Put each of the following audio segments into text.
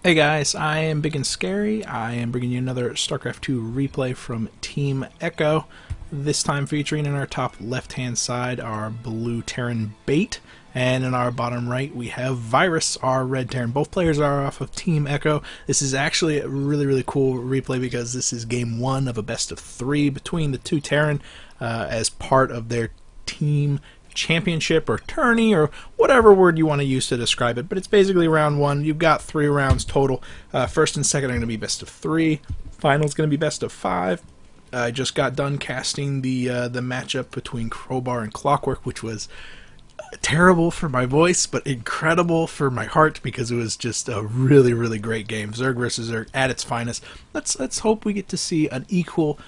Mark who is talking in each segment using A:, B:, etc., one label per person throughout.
A: Hey guys, I am Big and Scary. I am bringing you another StarCraft 2 replay from Team Echo. This time featuring in our top left-hand side our blue Terran Bait, and in our bottom right we have Virus, our red Terran. Both players are off of Team Echo. This is actually a really cool replay because this is game one of a best of three between the two Terran as part of their team championship or tourney or whatever word you want to use to describe it, but it's basically round one. You've got 3 rounds total. First and second are going to be best of 3. Final's going to be best of 5. I just got done casting the matchup between Crowbar and Clockwork, which was terrible for my voice but incredible for my heart because it was just a really great game. Zerg versus Zerg at its finest. Let's hope we get to see an equal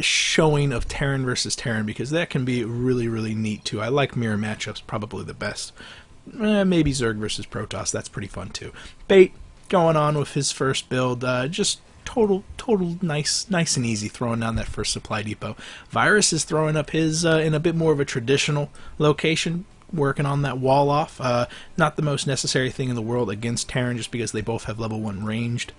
A: showing of Terran versus Terran, because that can be really neat too. I like mirror matchups probably the best. Maybe Zerg versus Protoss, that's pretty fun too. Bait going on with his first build, just total nice and easy, throwing down that first supply depot. Virus is throwing up his in a bit more of a traditional location, working on that wall off. Not the most necessary thing in the world against Terran, just because they both have level 1 ranged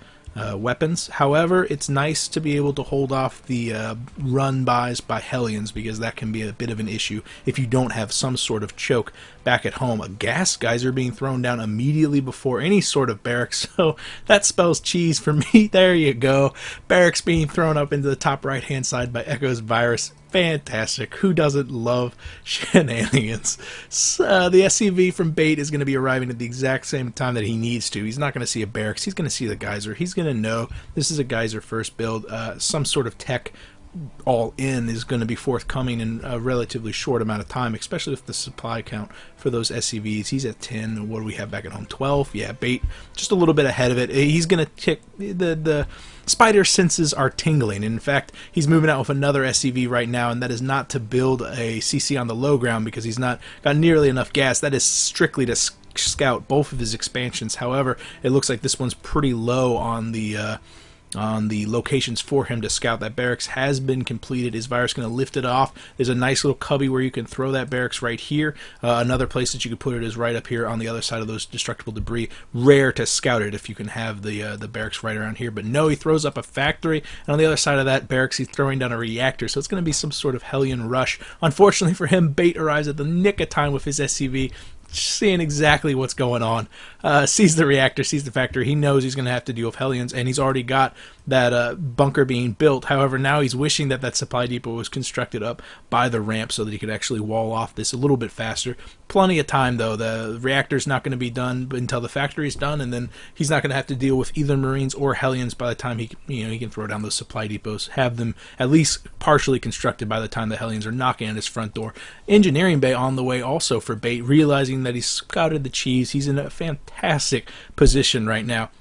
A: weapons. However, it's nice to be able to hold off the run-bys by Hellions, because that can be a bit of an issue if you don't have some sort of choke back at home. A gas geyser being thrown down immediately before any sort of barracks, so that spells cheese for me. There you go. Barracks being thrown up into the top right-hand side by Echo's Virus. Fantastic. Who doesn't love shenanigans? So, the SCV from Bait is going to be arriving at the exact same time that he needs to. He's not going to see a barracks. He's going to see the geyser. He's going to know this is a geyser first build. Some sort of tech all in is going to be forthcoming in a relatively short amount of time, especially with the supply count for those SCVs. He's at 10. What do we have back at home? 12. Yeah, Bait just a little bit ahead of it. He's going to tick the spider senses are tingling. In fact, he's moving out with another SCV right now, and that is not to build a CC on the low ground because he's not got nearly enough gas. That is strictly to scout both of his expansions. However, it looks like this one's pretty low on the locations for him to scout. That barracks has been completed. Is Virus going to lift it off? There's a nice little cubby where you can throw that barracks right here. Another place that you could put it is right up here on the other side of those destructible debris. Rare to scout it if you can have the barracks right around here, but no, he throws up a factory, and on the other side of that barracks he's throwing down a reactor, so it's going to be some sort of Hellion rush. Unfortunately for him, Bait arrives at the nick of time with his SCV, seeing exactly what's going on. Sees the reactor, sees the factory. He knows he's going to have to deal with Hellions, and he's already got that bunker being built. However, now he's wishing that that supply depot was constructed up by the ramp so that he could actually wall off this a little bit faster. Plenty of time, though. The reactor's not going to be done until the factory's done, and then he's not going to have to deal with either Marines or Hellions by the time he can throw down those supply depots, have them at least partially constructed by the time the Hellions are knocking at his front door. Engineering bay on the way also for Bait, realizing that he's scouted the cheese. He's in a fantastic position right now.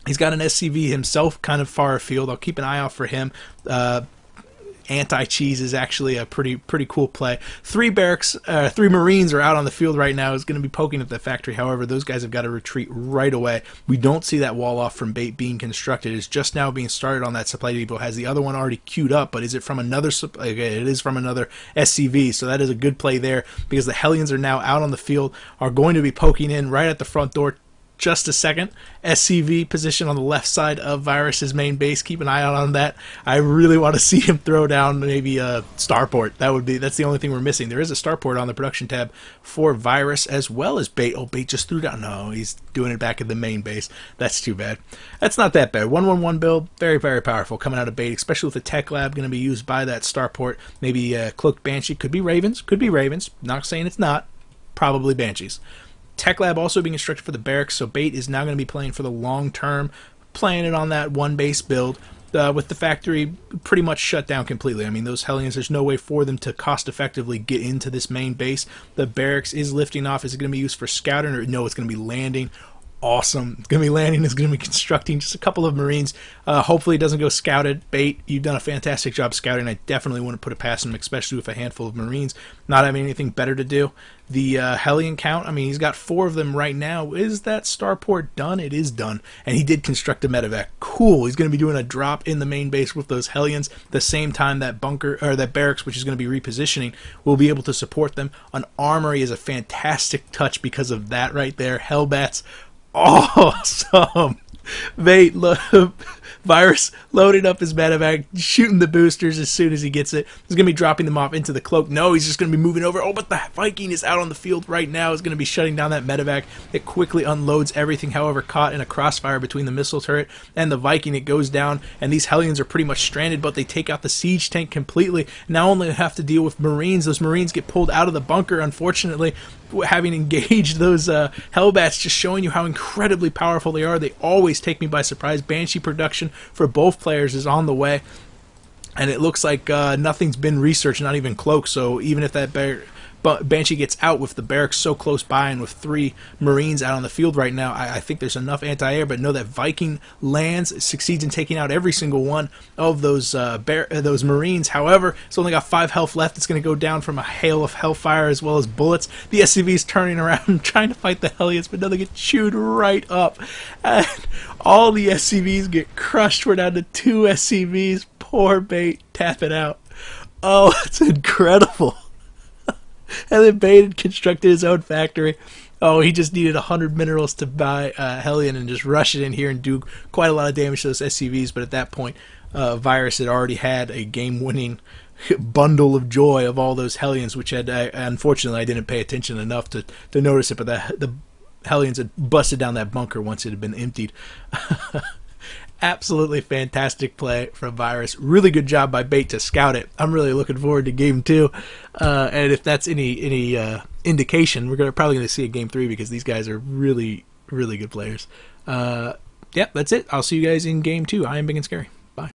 A: He's got an SCV himself kind of far afield. I'll keep an eye out for him. Anti-cheese is actually a pretty cool play. 3 barracks, 3 Marines are out on the field right now. Is going to be poking at the factory. However, those guys have got to retreat right away. We don't see that wall off from Bait being constructed. It's just now being started on that supply depot. Has the other one already queued up, but is it from another? Okay, it is from another SCV. So that is a good play there, because the Hellions are now out on the field, are going to be poking in right at the front door. Just a second. SCV position on the left side of Virus's main base. Keep an eye out on that. I really want to see him throw down maybe a starport. That's the only thing we're missing. There is a starport on the production tab for Virus as well as Bait. Oh, Bait just threw down. No, he's doing it back at the main base. That's too bad. That's not that bad. 1-1-1 build, very powerful coming out of Bait, especially with the tech lab going to be used by that starport. Maybe Cloaked Banshee. Could be Ravens. Not saying it's not. Probably Banshees. Tech Lab also being instructed for the barracks, so Bait is now going to be playing for the long term, playing it on that one base build, with the factory pretty much shut down completely. I mean, those Hellions, there's no way for them to cost effectively get into this main base. The barracks is lifting off. Is it going to be used for scouting, or no, it's going to be landing? Awesome. It's going to be landing. It's going to be constructing just a couple of Marines. Hopefully it doesn't go scouted. Bait, you've done a fantastic job scouting. I definitely wouldn't put it past him, especially with a handful of Marines not having anything better to do. The Hellion count, I mean, he's got 4 of them right now. Is that starport done? It is done. And he did construct a medevac. Cool. He's going to be doing a drop in the main base with those Hellions. The same time that bunker, or that barracks, which is going to be repositioning, will be able to support them. An armory is a fantastic touch because of that right there. Hellbats, awesome. Bait, Virus loading up his medevac, shooting the boosters as soon as he gets it. He's going to be dropping them off into the cloak. No, he's just going to be moving over. Oh, but the Viking is out on the field right now. He's going to be shutting down that medevac. It quickly unloads everything, however, caught in a crossfire between the missile turret and the Viking. It goes down, and these Hellions are pretty much stranded, but they take out the siege tank completely. Now only have to deal with Marines. Those Marines get pulled out of the bunker, unfortunately, having engaged those Hellbats, just showing you how incredibly powerful they are. They always take me by surprise. Banshee production for both players is on the way, and it looks like nothing's been researched, not even Cloak, so even if that Banshee gets out with the barracks so close by and with 3 Marines out on the field right now, I think there's enough anti-air, but know that Viking lands, succeeds in taking out every single one of those Marines. However, it's only got 5 health left. It's going to go down from a hail of hellfire as well as bullets. The SCV's turning around trying to fight the Hellions, but no, they get chewed right up. And all the SCVs get crushed. We're down to 2 SCVs. Poor Bait, tap it out. Oh, it's incredible. And then Bait had constructed his own factory. Oh, he just needed 100 minerals to buy Hellion and just rush it in here and do quite a lot of damage to those SCVs. But at that point, Virus had already had a game-winning bundle of joy of all those Hellions, which had, unfortunately, I didn't pay attention enough to notice it. But the Hellions had busted down that bunker once it had been emptied. Absolutely fantastic play from Virus. Really good job by Bait to scout it. I'm really looking forward to Game 2. And if that's any indication, we're probably going to see a Game 3 because these guys are really, really good players. Yeah, that's it. I'll see you guys in Game 2. I am Big and Scary.